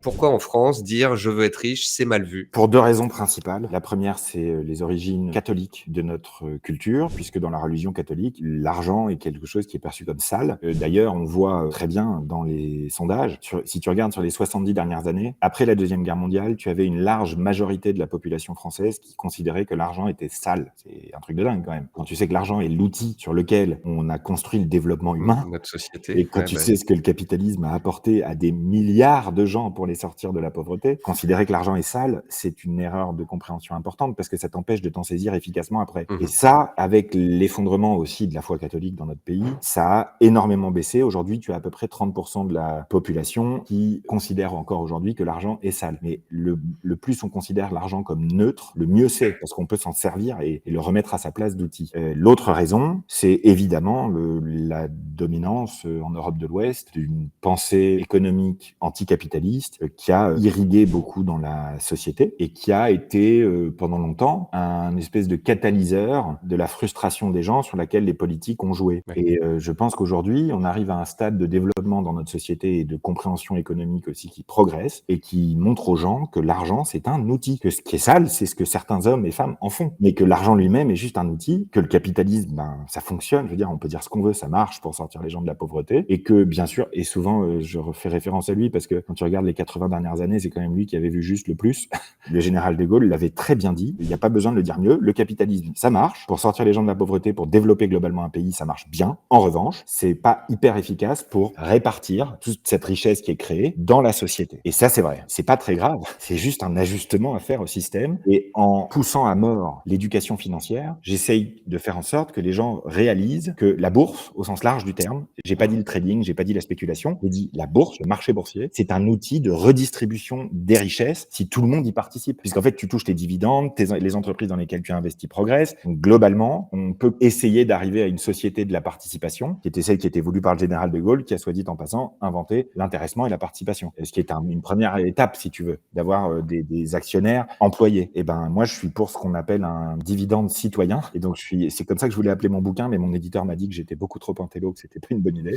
Pourquoi en France, dire: «Je veux être riche», c'est mal vu? Pour 2 raisons principales. La première, c'est, les origines catholiques de notre, culture, puisque dans la religion catholique, l'argent est quelque chose qui est perçu comme sale. D'ailleurs, on voit, très bien dans les sondages, si tu regardes sur les 70 dernières années, après la Deuxième Guerre mondiale, tu avais une large majorité de la population française qui considérait que l'argent était sale. C'est un truc de dingue quand même. Quand tu sais que l'argent est l'outil sur lequel on a construit le développement humain, Notre société, et quand ouais, tu bah, sais ce que le capitalisme a apporté à des milliards de gens pour les sortir de la pauvreté, considérer que l'argent est sale, c'est une erreur de compréhension importante parce que ça t'empêche de t'en saisir efficacement après. Et mmh ça, avec l'effondrement aussi de la foi catholique dans notre pays, ça a énormément baissé. Aujourd'hui, tu as à peu près 30% de la population qui considère encore aujourd'hui que l'argent est sale. Mais le plus on considère l'argent comme neutre, le mieux c'est, parce qu'on peut s'en servir et le remettre à sa place d'outil. L'autre raison, c'est évidemment la dominance en Europe de l'Ouest d'une pensée économique anticapitaliste qui a irrigué beaucoup dans la société et qui a été pendant longtemps un espèce de catalyseur de la frustration des gens sur laquelle les politiques ont joué. ouais. Et je pense qu'aujourd'hui, on arrive à un stade de développement dans notre société et de compréhension économique aussi qui progresse et qui montre aux gens que l'argent, c'est un outil. Que ce qui est sale, c'est ce que certains hommes et femmes en font. Mais que l'argent lui-même est juste un outil, que le capitalisme, ben, ça fonctionne. Je veux dire, on peut dire ce qu'on veut, ça marche pour sortir les gens de la pauvreté. Et que, bien sûr, et souvent, je refais référence à lui parce que quand tu regardes les 80 dernières années, c'est quand même lui qui avait vu juste le plus. Le général de Gaulle l'avait très bien dit. Il n'y a pas besoin de le dire mieux. Le capitalisme, ça marche. Pour sortir les gens de la pauvreté, pour développer globalement un pays, ça marche bien. En revanche, c'est pas hyper efficace pour répartir toute cette richesse qui est créée dans la société. Et ça, c'est vrai. C'est pas très grave. C'est juste un ajustement à faire au système. Et en poussant à mort l'éducation financière, j'essaye de faire en sorte que les gens réalisent que la bourse, au sens large du terme, j'ai pas dit le trading, j'ai pas dit la spéculation, j'ai dit la bourse, le marché boursier, c'est un outil de redistribution des richesses si tout le monde y participe. Puisqu'en fait, tu touches tes dividendes, les entreprises dans lesquelles tu investis progressent. Donc, globalement, on peut essayer d'arriver à une société de la participation, qui était celle qui était voulue par le général de Gaulle, qui a, soit dit en passant, inventé l'intéressement et la participation. Ce qui est une première étape, si tu veux, d'avoir des actionnaires employés. Et ben, moi, je suis pour ce qu'on appelle un dividende citoyen. Et donc, c'est comme ça que je voulais appeler mon bouquin, mais mon éditeur m'a dit que j'étais beaucoup trop intello, que c'était pas une bonne idée.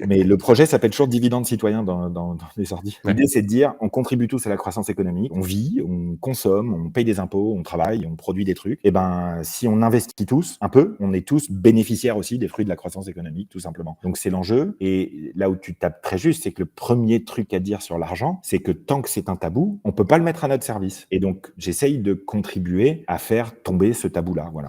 Mais le projet s'appelle toujours dividende citoyen dans les ordi. Ouais. L'idée, c'est de dire, on contribue tous à la croissance économique, on vit, on consomme, on paye des impôts, on travaille, on produit des trucs. Et ben, si on investit tous un peu, on est tous bénéficiaires aussi des fruits de la croissance économique, tout simplement. Donc, c'est l'enjeu. Et là où tu tapes très juste, c'est que le premier truc à dire sur l'argent, c'est que tant que c'est un tabou, on peut pas le mettre à notre service. Et donc, j'essaye de contribuer à faire tomber ce tabou-là. Voilà.